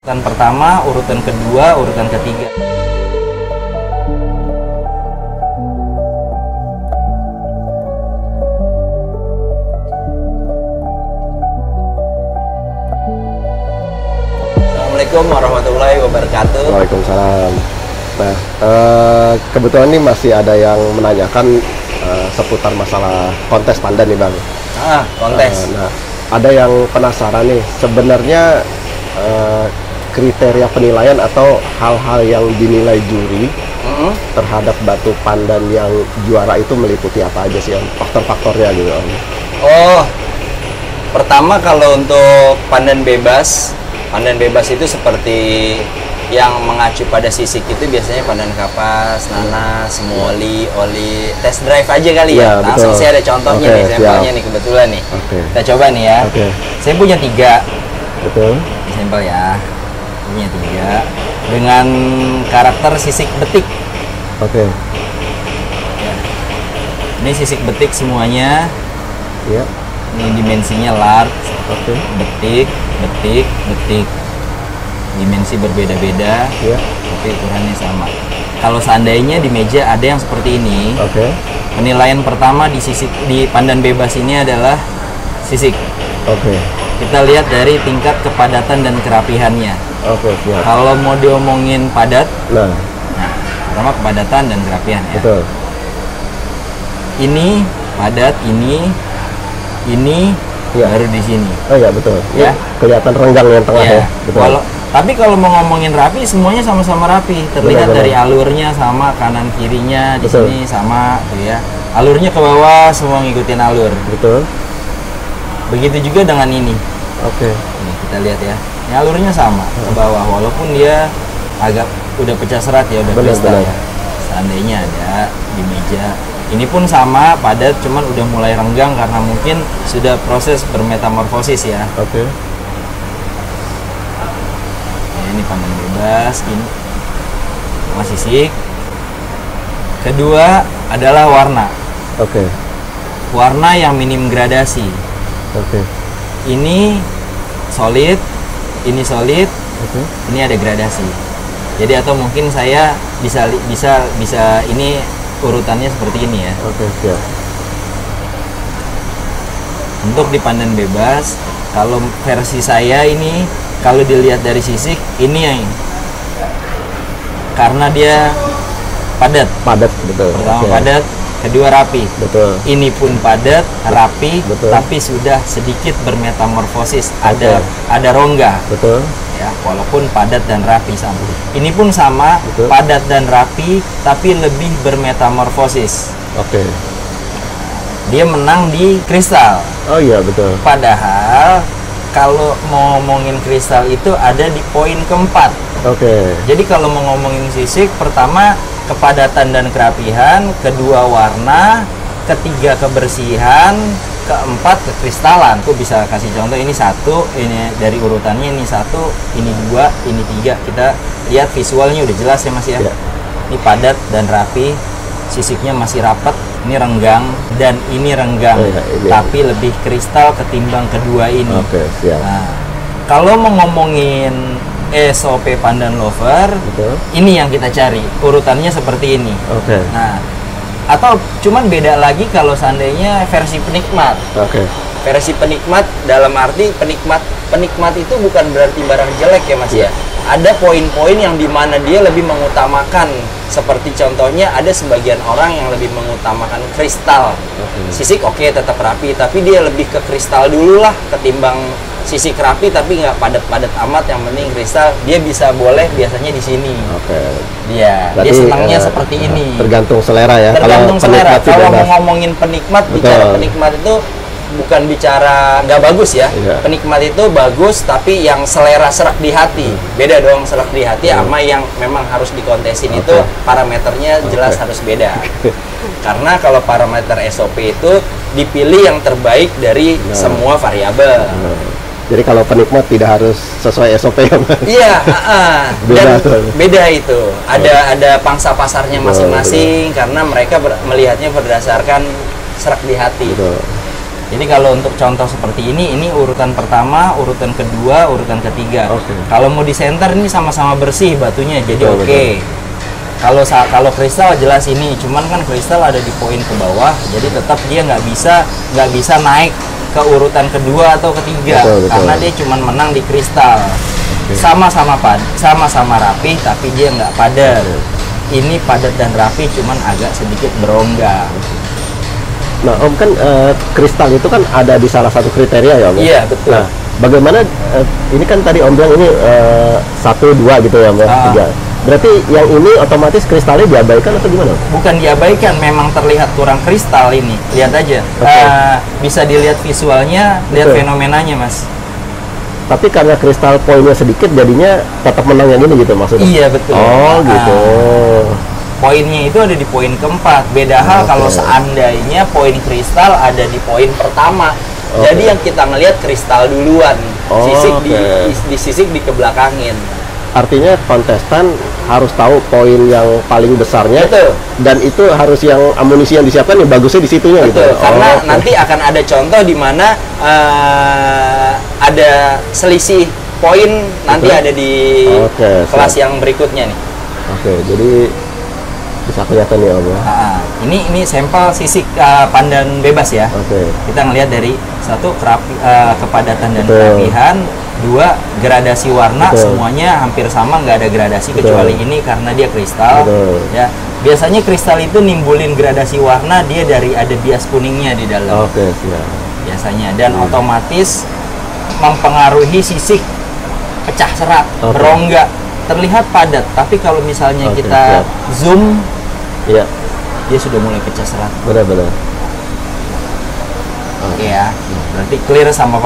Urutan pertama, urutan kedua, urutan ketiga. Assalamualaikum warahmatullahi wabarakatuh. Waalaikumsalam. Nah, kebetulan nih masih ada yang menanyakan seputar masalah kontes pandan nih, Bang. Kontes. Nah, ada yang penasaran nih, sebenarnya kriteria penilaian atau hal-hal yang dinilai juri terhadap batu pandan yang juara itu meliputi apa aja sih, Om? Faktor-faktornya gitu, Om. Oh, pertama kalau untuk pandan bebas itu seperti yang mengacu pada sisik itu biasanya pandan kapas, nanas, semoli, oli. Test drive aja kali ya. Langsung betul. saya ada contohnya nih, sampelnya nih kebetulan nih. Kita coba nih ya. Saya punya 3. Betul. Sampel ya. Punya 3 dengan karakter sisik betik. Ya. Ini sisik betik semuanya. Ya. Ini dimensinya large. Betik, betik, betik. Dimensi berbeda-beda, tapi ukurannya sama. Kalau seandainya di meja ada yang seperti ini, penilaian pertama di pandan bebas ini adalah sisik. Kita lihat dari tingkat kepadatan dan kerapihannya. Kalau mau diomongin padat, nah, pertama kepadatan dan kerapihan ya. Betul. Ini padat, ini baru di sini. Oh ya, betul. Ya. Kelihatan renggang yang tengah ya. Betul. Tapi kalau mau ngomongin rapi, semuanya sama-sama rapi. Terlihat dari alurnya sama, kanan kirinya di sini sama, tuh ya. Alurnya ke bawah, semua ngikutin alur. Betul. Begitu juga dengan ini. Ini kita lihat ya. Ini alurnya sama ke bawah, walaupun dia agak udah pecah serat ya, udah kristal ya. Seandainya ada di meja. Ini pun sama, padat, cuman udah mulai renggang karena mungkin sudah proses bermetamorfosis ya. Ini pandan bebas, ini sama sisik. Kedua adalah warna. Warna yang minim gradasi. Ini solid, ini solid, ini ada gradasi. Jadi atau mungkin saya bisa ini urutannya seperti ini ya. Untuk di pandan bebas, kalau versi saya ini, kalau dilihat dari sisik, ini yang karena dia padat. Betul. Pertama padat, kedua rapi. Betul. Ini pun padat, rapi, tapi sudah sedikit bermetamorfosis. Ada rongga. Betul. Ya, walaupun padat dan rapi sama. Ini pun sama, padat dan rapi, tapi lebih bermetamorfosis. Dia menang di kristal. Oh iya, betul. Padahal kalau mau ngomongin kristal itu ada di poin keempat. Jadi kalau mau ngomongin sisik, pertama kepadatan dan kerapihan, kedua warna, ketiga kebersihan, keempat kekristalan. Aku bisa kasih contoh, ini 1, ini dari urutannya, ini 1, ini 2, ini 3. Kita lihat visualnya udah jelas ya Mas ya. Ini padat dan rapi, sisiknya masih rapat, ini renggang dan ini renggang, tapi lebih kristal ketimbang kedua ini. Nah, kalau mau ngomongin SOP pandan lover, ini yang kita cari, urutannya seperti ini. Nah, atau cuman beda lagi kalau seandainya versi penikmat. Versi penikmat dalam arti penikmat itu bukan berarti barang jelek ya Mas ya. Ada poin-poin yang dimana dia lebih mengutamakan, seperti contohnya ada sebagian orang yang lebih mengutamakan kristal. Sisik tetap rapi, tapi dia lebih ke kristal dulu lah ketimbang sisik rapi tapi nggak padat-padat amat, yang penting kristal. Dia bisa boleh biasanya di sini. Dia senangnya seperti ini. Tergantung selera ya. Tergantung selera. Kalau mau ngomongin penikmat, bicara penikmat itu bukan bicara nggak bagus ya. Penikmat itu bagus, tapi yang selera serak di hati. Beda dong, serak di hati sama yang memang harus dikontesin itu parameternya jelas harus beda. Karena kalau parameter SOP itu dipilih yang terbaik dari semua variabel. Jadi kalau penikmat tidak harus sesuai SOP ya, Mas? Iya, dan beda itu. Ada pangsa pasarnya masing-masing, karena mereka melihatnya berdasarkan serak di hati. Jadi kalau untuk contoh seperti ini urutan pertama, urutan kedua, urutan ketiga. Kalau mau di center ini sama-sama bersih batunya, jadi oke. Kalau kristal jelas ini, cuman kan kristal ada di poin ke bawah, jadi tetap dia nggak bisa naik ke urutan kedua atau ketiga, karena dia cuman menang di kristal. Sama-sama rapi, tapi dia nggak padat. Ini padat dan rapi, cuman agak sedikit berongga. Nah Om, kan kristal itu kan ada di salah satu kriteria ya Om? Iya betul. Nah, bagaimana ini kan tadi Om bilang ini 1, 2 gitu ya Om, 3. Berarti yang ini otomatis kristalnya diabaikan atau gimana? Bukan diabaikan, memang terlihat kurang kristal ini. Lihat aja, bisa dilihat visualnya, lihat fenomenanya Mas. Tapi karena kristal poinnya sedikit, jadinya tetap menang yang ini gitu maksudnya? Iya betul. Oh gitu. Poinnya itu ada di poin keempat. Beda hal kalau seandainya poin kristal ada di poin pertama. Jadi yang kita ngelihat kristal duluan, sisik disisik di kebelakangin. Artinya kontestan harus tahu poin yang paling besarnya. Betul. Dan itu harus yang amunisi yang disiapkan yang bagusnya di situnya. Betul. Gitu. Karena nanti akan ada contoh di mana ada selisih poin nanti ada di kelas yang berikutnya nih. Jadi bisa kelihatan ya Om. Ini sampel sisik pandan bebas ya. Kita ngelihat dari 1 kepadatan dan kerapihan, 2 gradasi warna, semuanya hampir sama, nggak ada gradasi kecuali ini karena dia kristal. Ya biasanya kristal itu nimbulin gradasi warna dia dari ada bias kuningnya di dalam. Biasanya, dan otomatis mempengaruhi sisik pecah serat, berongga, terlihat padat. Tapi kalau misalnya kita zoom, dia sudah mulai pecah serat. Benar-benar. Oke ya, berarti clear sama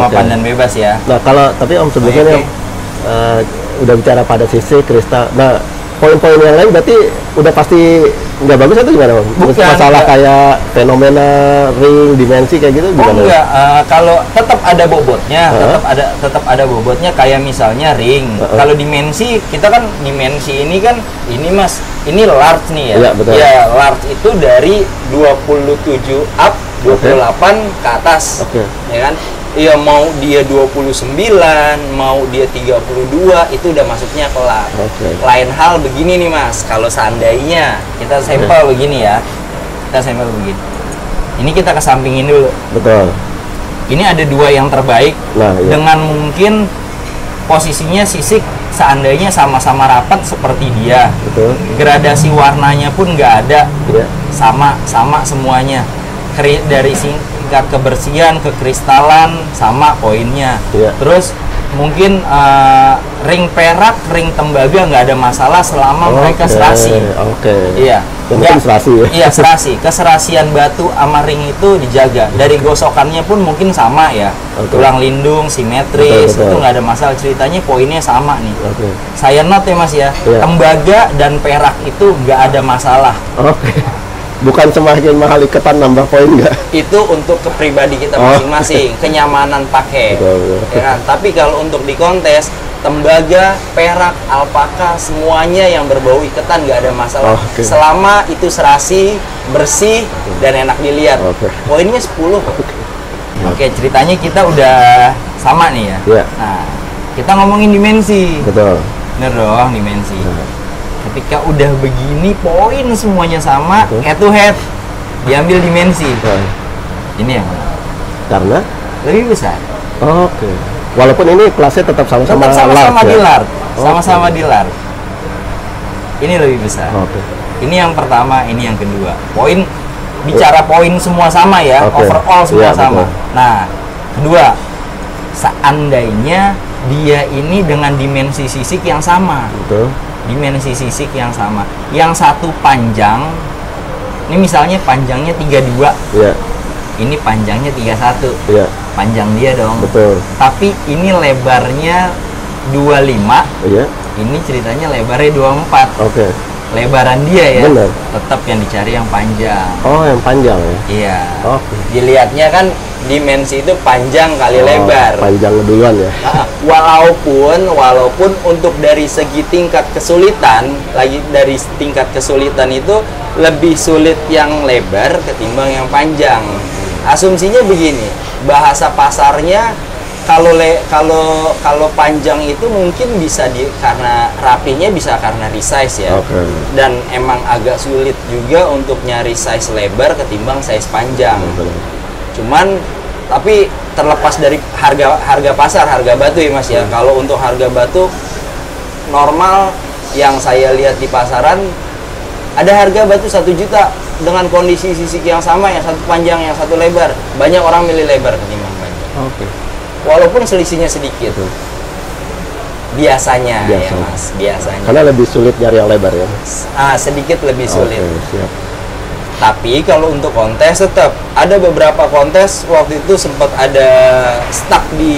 pandan bebas ya. Nah kalau tapi Om sebelumnya udah bicara pada sisi kristal. Nah poin-poin yang lain berarti udah pasti nggak bagus atau gimana Om? Masalah kayak fenomena ring, dimensi kayak gitu gimana? Enggak, kalau tetap ada bobotnya, tetap ada bobotnya kayak misalnya ring. Kalau dimensi, kita kan dimensi ini kan ini Mas, ini large nih ya. Iya, betul. Ya, large itu dari 27 up 28 ke atas. Ya kan? Iya, mau dia 29, mau dia 32, itu udah masuknya ke large. Lain hal begini nih Mas, kalau seandainya kita sampel begini ya. Kita sampel begini. Ini kita kesampingin dulu. Betul. Ini ada 2 yang terbaik. Dengan mungkin posisinya sisik seandainya sama-sama rapat seperti dia. Gradasi warnanya pun nggak ada. Sama semuanya. Dari tingkat kebersihan, kekristalan sama poinnya. Terus mungkin ring perak, ring tembaga nggak ada masalah selama mereka serasi. Iya. Serasi ya? Iya, serasi. Keserasian batu sama ring itu dijaga. Dari gosokannya pun mungkin sama ya. Tulang lindung, simetris, itu nggak ada masalah. Ceritanya poinnya sama nih. Saya note ya Mas ya. Tembaga dan perak itu nggak ada masalah. Bukan semakin mahal iketan nambah poin nggak? Itu untuk ke pribadi kita masing-masing, kenyamanan pakai. Ya kan? Tapi kalau untuk di kontes, tembaga, perak, alpaka, semuanya yang berbau iketan nggak ada masalah. Selama itu serasi, bersih, dan enak dilihat. Poinnya 10. Ceritanya kita udah sama nih ya. Nah, kita ngomongin dimensi. Betul. Bener dong, dimensi. Ketika udah begini poin semuanya sama, head to head diambil dimensi. Ini yang karena lebih besar. Walaupun ini kelasnya tetap sama-sama di large. Sama-sama di large. Ini lebih besar. Ini yang pertama, ini yang kedua. Poin bicara poin semua sama ya, overall semua sama. Nah, kedua, seandainya dia ini dengan dimensi sisik yang sama. Dimensi sisik yang sama. Yang satu panjang, ini misalnya panjangnya 32. Ini panjangnya 31. Panjang dia dong. Tapi ini lebarnya 25. Ini ceritanya lebarnya 24. Lebaran dia ya. Tetap yang dicari yang panjang. Yang panjang ya. Iya. Dilihatnya kan dimensi itu panjang kali lebar. Panjang duluan ya. Walaupun untuk dari segi tingkat kesulitan, itu lebih sulit yang lebar ketimbang yang panjang. asumsinya begini, bahasa pasarnya kalau panjang itu mungkin bisa karena rapinya bisa karena resize ya. Dan emang agak sulit juga untuk nyari size lebar ketimbang size panjang. Cuman tapi terlepas dari harga pasar, harga batu ya Mas ya. Kalau untuk harga batu normal yang saya lihat di pasaran ada harga batu 1 juta dengan kondisi sisik yang sama, yang satu panjang, yang satu lebar. Banyak orang milih lebar ketimbang panjang. Walaupun selisihnya sedikit. Biasanya ya Mas, biasanya. Karena lebih sulit nyari yang lebar ya. Sedikit lebih sulit. Siap. Tapi kalau untuk kontes tetap ada beberapa kontes waktu itu sempat ada stuck di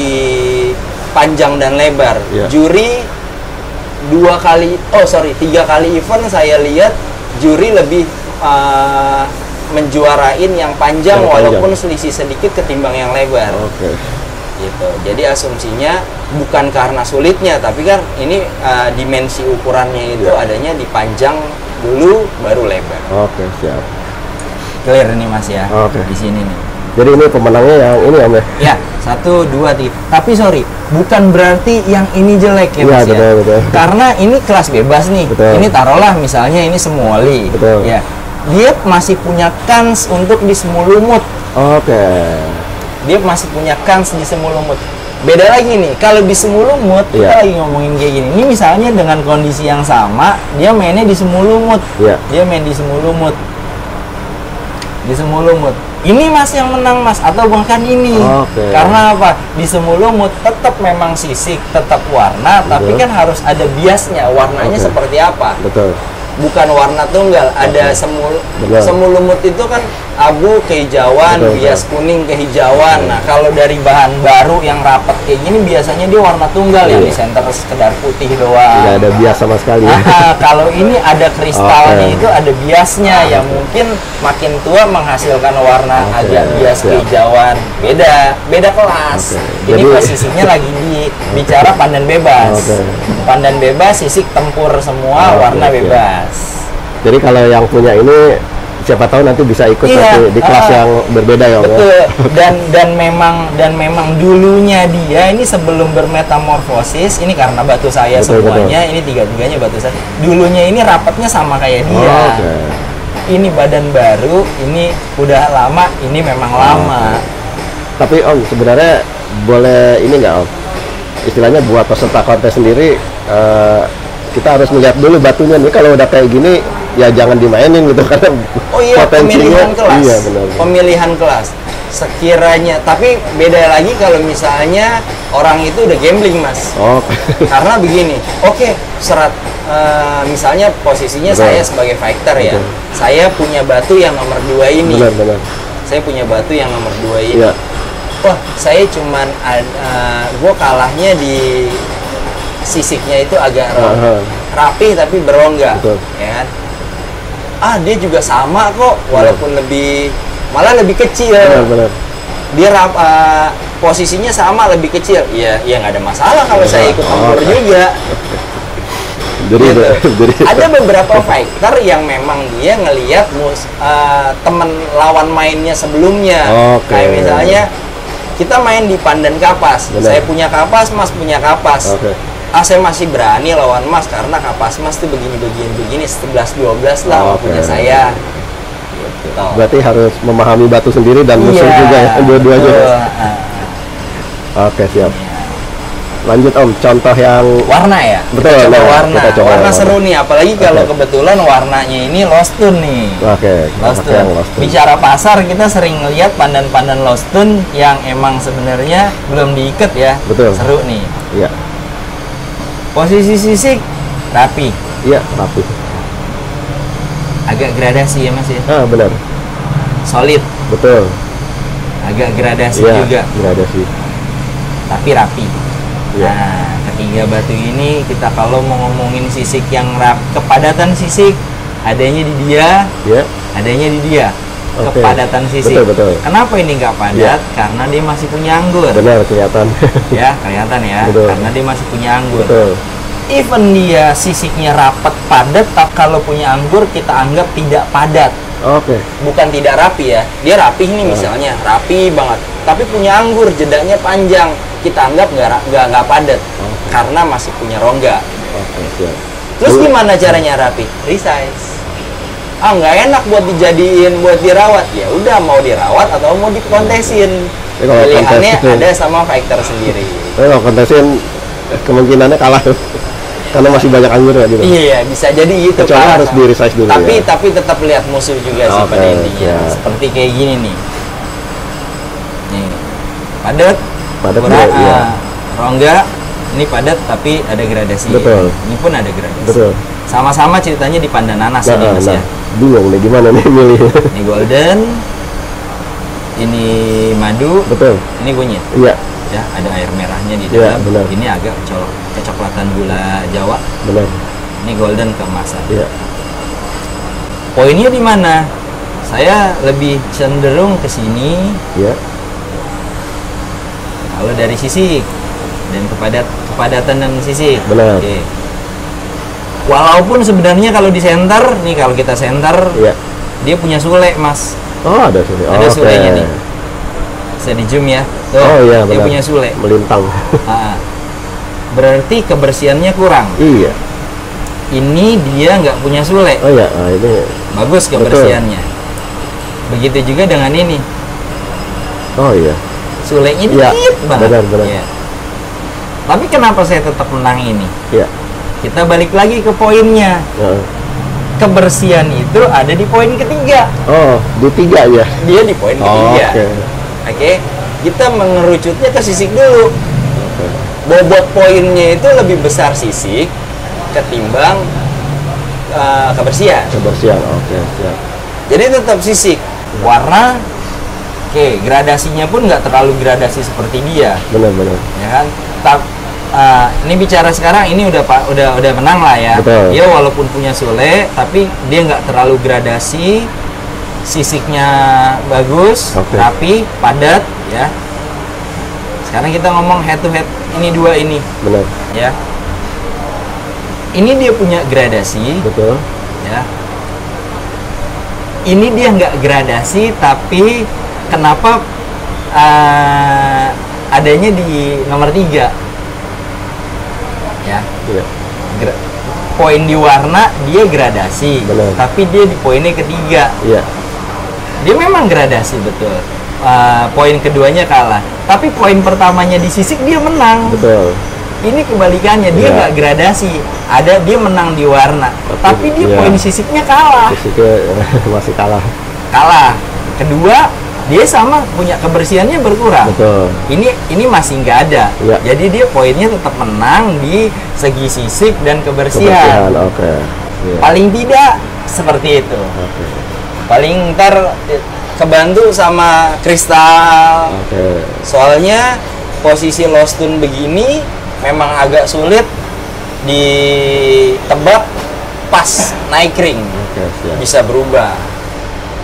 panjang dan lebar. Juri 3 kali event saya lihat juri lebih menjuarain yang panjang walaupun selisih sedikit ketimbang yang lebar. Gitu. Jadi asumsinya bukan karena sulitnya, tapi kan ini dimensi ukurannya itu adanya di panjang dulu baru lebar. Siap. Clear nih Mas ya. Di sini nih. Jadi ini pemenangnya yang ini Om ya? Ya, 1, 2, 3. Tapi sorry, bukan berarti yang ini jelek ya Mas ya. Betul. Karena ini kelas bebas nih. Ini taruhlah misalnya ini semoli. Ya. Dia masih punya kans untuk di semu lumut. Dia masih punya kans di semu lumut. Beda lagi nih, kalau di semu lumut kita lagi ngomongin kayak gini. Ini misalnya dengan kondisi yang sama, dia mainnya di semu lumut. Dia main di semu lumut. Di semu lumut. Ini Mas yang menang Mas, atau bahkan ini. Karena apa? Di semu lumut tetap memang sisik, tetap warna, tapi kan harus ada biasnya, warnanya seperti apa. Bukan warna tunggal, ada semu lumut itu kan abu kehijauan, bias kuning kehijauan. Nah, kalau dari bahan baru yang rapat kayak gini biasanya dia warna tunggal yang di center sekedar putih doang. Nggak ada bias sama sekali. Kalau ini ada kristalnya itu ada biasnya yang mungkin makin tua menghasilkan warna agak bias kehijauan. Beda kelas. Ini posisinya lagi bicara pandan bebas. Pandan bebas, sisik tempur semua, warna bebas. Jadi kalau yang punya ini siapa tahu nanti bisa ikut di kelas yang berbeda ya. Betul. Dan memang dulunya dia ini sebelum bermetamorfosis, ini karena batu saya semuanya, ini tiga-tiganya batu saya. Dulunya ini rapatnya sama kayak dia. Ini badan baru, ini udah lama, ini memang lama. Tapi Om sebenarnya boleh ini nggak Om? Istilahnya buat peserta kontes sendiri kita harus melihat dulu batunya nih, kalau udah kayak gini ya jangan dimainin gitu karena pemilihan kelas. Pemilihan kelas sekiranya, tapi beda lagi kalau misalnya orang itu udah gambling Mas. Karena begini, misalnya posisinya saya sebagai fighter ya, saya punya batu yang nomor 2 ini. Saya punya batu yang nomor 2 ini. Wah, saya cuman gue kalahnya di sisiknya itu agak rapi tapi berongga, ya kan? Dia juga sama kok, walaupun malah lebih kecil. Dia posisinya sama lebih kecil. Ya nggak ada masalah kalau saya ikut campur juga. Jadi ada beberapa fighter yang memang dia ngelihat temen lawan mainnya sebelumnya. Kayak misalnya kita main di pandan kapas. Saya punya kapas, Mas punya kapas. Saya masih berani lawan Mas karena kapas Mas tuh begini 11-12 lah punya saya. Gitu. Berarti harus memahami batu sendiri dan musuh juga ya, dua-duanya. Siap. Lanjut Om, contoh yang warna ya. Betul. Warna seru nih, apalagi kalau kebetulan warnanya ini lost tone nih. Lost tone. Bicara pasar kita sering lihat pandan-pandan lost tone yang emang sebenarnya belum diikat ya. Seru nih. Posisi sisik rapi. Rapi. Agak gradasi ya Mas ya. Benar. Solid. Betul. Agak gradasi juga. Gradasi. Tapi rapi. Nah, ketiga batu ini kita kalau mau ngomongin sisik yang kepadatan sisik adanya di dia, adanya di dia. Kepadatan sisik. Betul. Kenapa ini nggak padat? Karena dia masih punya anggur. Benar, kelihatan. Kelihatan ya. Karena dia masih punya anggur. Even dia sisiknya rapat padat, kalau punya anggur kita anggap tidak padat. Oke. Bukan tidak rapi ya, dia rapi nih misalnya, rapi banget. Tapi punya anggur, jedanya panjang. Kita anggap nggak padat, karena masih punya rongga. Oke, siap. Terus gimana caranya rapi? Resize. Ah, nggak enak buat dijadiin, buat dirawat. Ya udah, mau dirawat atau mau dikontesin. Pilihannya ada sama factor sendiri. Kalau kontesin kemungkinannya kalah karena masih banyak anggur ya gitu. Iya, bisa jadi gitu. Kecuali harus di resize dulu. Tapi tetap lihat musuh juga sih pada intinya. Ya. Seperti kayak gini nih. Nih, padat. Padat ya. Rongga, ini padat tapi ada gradasi. Betul. Ini pun ada gradasi. Betul. Sama-sama ceritanya di pandan nanas ini Mas ya. Bingung nih gimana nih milih. Ini golden, ini madu, betul. Ini kunyit. Iya. Ya, ada air merahnya di Ya, dalam. benar. Ini agak kecoklatan gula Jawa. Benar. Ini golden keemasan. Iya. Poinnya di mana? Saya lebih cenderung ke sini. Iya. Kalau dari sisik dan kepadatan dan sisik. Benar. Oke. Walaupun sebenarnya kalau di center nih, kalau kita center, iya. Dia punya sule, Mas. Oh, ada sule. Ada sulenya nih. Bisa di zoom ya. Tuh, oh iya, dia benar. punya sule. Melintang. Berarti kebersihannya kurang. Iya. Ini dia nggak punya sule. Oh iya, ini bagus kebersihannya. Begitu juga dengan ini. Oh iya. Sulenya ya, dikit banget. Benar. Ya. Tapi kenapa saya tetap menang ini? Iya. Kita balik lagi ke poinnya. Kebersihan itu ada di poin ketiga. Oh, di 3 ya? Dia di poin ketiga. Oke. Kita mengerucutnya ke sisik dulu. Bobot poinnya itu lebih besar sisik ketimbang kebersihan. Kebersihan, oke, siap. Jadi tetap sisik. Warna, gradasinya pun nggak terlalu gradasi seperti dia. Benar. Ya kan? Ini bicara sekarang ini udah menang lah ya. Betul. Dia walaupun punya sule, tapi dia nggak terlalu gradasi, sisiknya bagus, rapi, padat, ya. Sekarang kita ngomong head to head ini dua ini. Benar. Ya. Ini dia punya gradasi. Betul. Ya. Ini dia nggak gradasi, tapi kenapa adanya di nomor 3? Ya. Iya. Poin di warna dia gradasi. Benar. Tapi dia di poinnya ketiga. Iya. Dia memang gradasi betul. Poin keduanya kalah. Tapi poin pertamanya di sisik dia menang. Betul. Ini kebalikannya, dia nggak gradasi. Dia menang di warna, tapi dia poin sisiknya kalah. Sisiknya masih kalah. Kalah. Kedua, dia sama punya kebersihannya berkurang. Betul. Ini masih nggak ada. Ya. Jadi dia poinnya tetap menang di segi sisik dan kebersihan. Oke. Ya. Paling tidak seperti itu. Oke. Paling ntar kebantu sama kristal. Oke. Soalnya posisi lost tune begini memang agak sulit ditebak pas naik ring. Bisa berubah.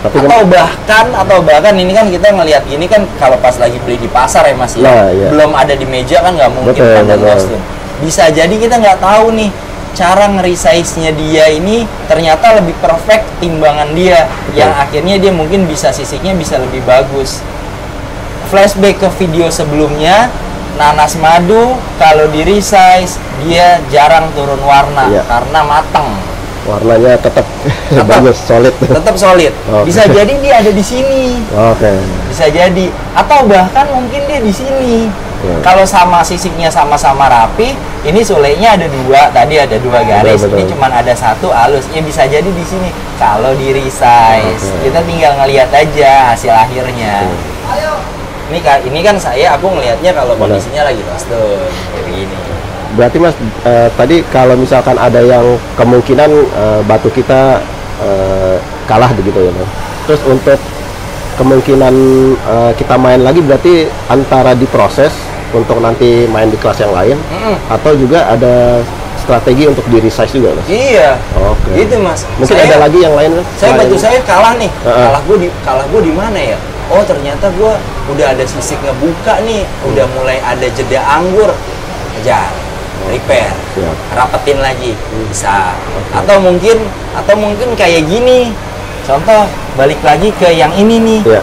Atau bahkan ini kan kita ngelihat ini kan kalau pas lagi beli di pasar ya Mas ya. Belum ada di meja kan nggak mungkin pandan lost tune. Bisa jadi kita nggak tahu nih cara ngeresize-nya dia ini ternyata lebih perfect timbangan dia. Yang akhirnya dia mungkin bisa sisiknya bisa lebih bagus. Flashback ke video sebelumnya, nanas madu kalau di resize dia jarang turun warna karena matang. Warnanya tetap bagus, solid. Tetap solid. Bisa jadi dia ada di sini. Bisa jadi, atau bahkan mungkin dia di sini. Kalau sama sisiknya sama-sama rapi, ini sulenya ada 2, tadi ada 2 garis, ini cuma ada 1 halus. Ya bisa jadi di sini. Kalau di resize, kita tinggal ngelihat aja hasil akhirnya. Ini kan aku ngelihatnya kalau kondisinya lagi lost tune kayak begini. Berarti Mas, tadi kalau misalkan ada yang kemungkinan batu kita kalah begitu ya Mas. Terus untuk kemungkinan kita main lagi berarti antara diproses untuk nanti main di kelas yang lain atau juga ada strategi untuk di resize juga Mas? Iya. Gitu Mas. Mungkin ada lagi yang lain Mas? Saya kalah nih. Kalah gue di mana ya? Oh ternyata gue udah ada sisik ngebuka nih, udah mulai ada jeda anggur, kejar, repair, rapetin lagi, bisa. Atau mungkin kayak gini, Contoh balik lagi ke yang ini nih. Iya.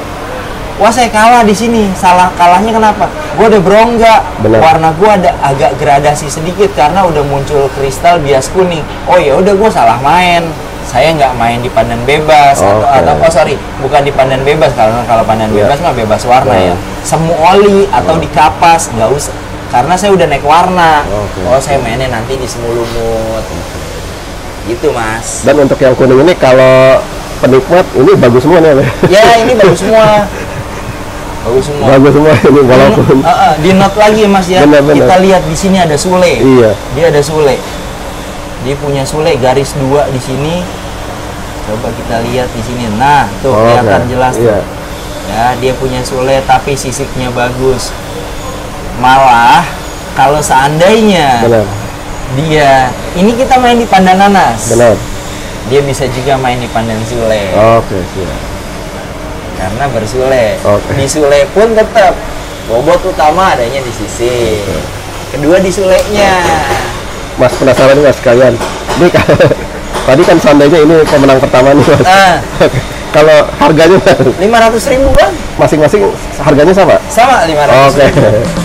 Wah saya kalah di sini. Salah kalahnya kenapa? Gue udah berongga. Warna gue ada agak gradasi sedikit karena udah muncul kristal bias kuning. Oh ya udah gue salah main. Saya nggak main di pandan bebas atau sorry, bukan di pandan bebas karena kalau pandan bebas mah bebas warna ya. Semu oli atau di kapas nggak usah. Karena saya udah naik warna. Oh saya mainnya nanti di semu lumut. Gitu mas. Dan untuk yang kuning ini kalau penikmat ini bagus semua nih. Ya ini bagus semua. Bagus semua ini walaupun di note lagi mas ya. Bener. Kita lihat di sini ada sule. Iya. Dia ada sule. Dia punya sule garis 2 di sini. Coba kita lihat di sini. Nah, tuh kelihatan jelas tuh. Ya, dia punya sule tapi sisiknya bagus. Malah kalau seandainya dia ini kita main di pandan nanas. Benar. Dia bisa juga main di pandan sule. Oke, siap. Karena bersule. Di sule pun tetap bobot utama adanya di sisik. Kedua di sulenya. Mas penasaran nih mas sekalian. Ini tadi kan seandainya ini pemenang pertama nih mas. Kalau harganya 500.000 kan? Masing-masing harganya sama? Sama 500.000.